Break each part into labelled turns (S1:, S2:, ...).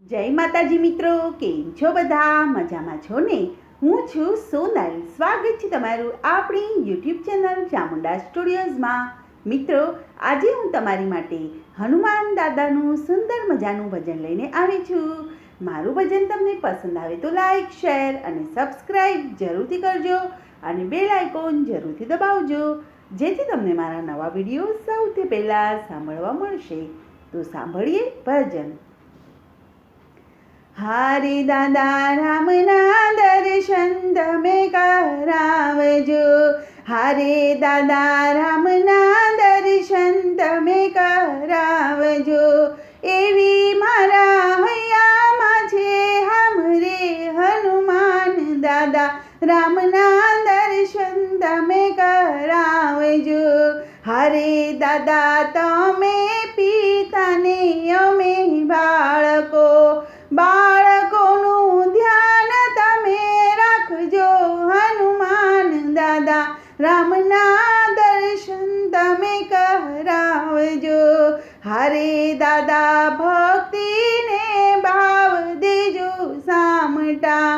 S1: જય માતાજી મિત્રો, કેમ છો બધા? મજામાં છો ને? હું છું સોનલ. સ્વાગત છે તમારું આપણી યુટ્યુબ ચેનલ ચામુંડા સ્ટુડિયોઝમાં. મિત્રો, આજે હું તમારી માટે હનુમાન દાદાનું સુંદર મજાનું ભજન લઈને આવી છું. મારું ભજન તમને પસંદ આવે તો લાઈક, શેર અને સબસ્ક્રાઈબ જરૂરથી કરજો અને બેલ આઇકોન જરૂરથી દબાવજો, જેથી તમને મારા નવા વિડીયો સૌથી પહેલાં સાંભળવા મળશે. તો સાંભળીએ ભજન. હારે દાદા રામના દર્શન તમે કરાવજો. હારે દાદા રામના દર્શન તમે કરાવજો. એવી મારા હૈયામાં છે હમરે હનુમાન દાદા રામના દર્શન તમે કરાવજો. હારે દાદા તમે પિતાને અમે બાળકો, બાળકોનું ધ્યાન તમે રાખજો. હનુમાન દાદા રામના દર્શન તમે કરાવજો. હારે દાદા ભક્તિને ભાવ દેજો સામટા.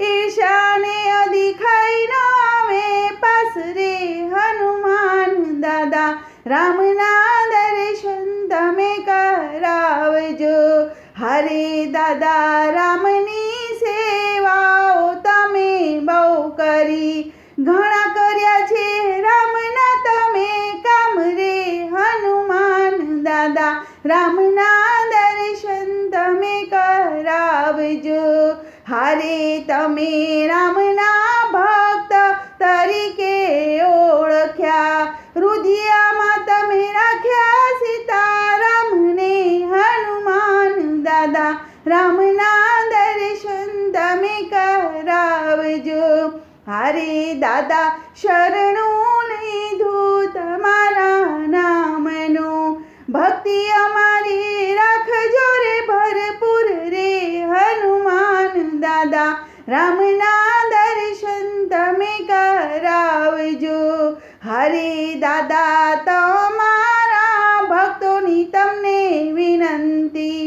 S1: ઈર્ષાને અધિખાઈ ન આવે પાસ રે. હનુમાન દાદા રામના દર્શન તમે કરાવજો. હરે દાદા રામની સેવાઓ તમે બહુ કરી, ઘણા કર્યા છે રામના તમે કામ રે. હનુમાન દાદા રામના દર્શન તમે કરાવજો. હારે તમે રામના ભક્ત તરીકે ઓળખ્યા, હૃદયમાં તમે રાખ્યા સીતારામને. હનુમાન દાદા રામના દર્શન તમે કરાવજો. હારે દાદા શરણું લીધું તમારા નામનું, ભક્તિ અમારી રાખજો રે ભરપૂર રે. હનુમાન દાદા રામના દર્શન તમે કરાવજો. હરે દાદા તમારા ભક્તોની તમને વિનંતી,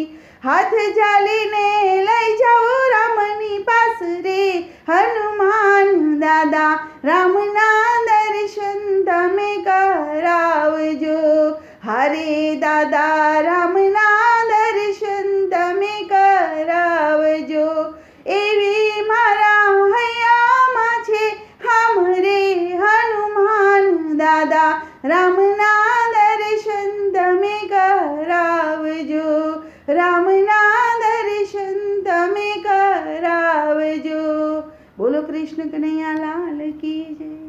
S1: હાથ ઝાલીને લઈ જાઓ રામની પાસ રે. હનુમાન દાદા રામના દર્શન તમે કરાવજો. હરે દાદા રામના દર્શન તમે કરાવજો. એવી મારા હૈયામાં છે હમરે હનુમાન દાદા રામના દર્શન તમે કરાવજો. રામના દર્શન તમે કરાવજો. બોલો કૃષ્ણ કનૈયા લાલ કી જય.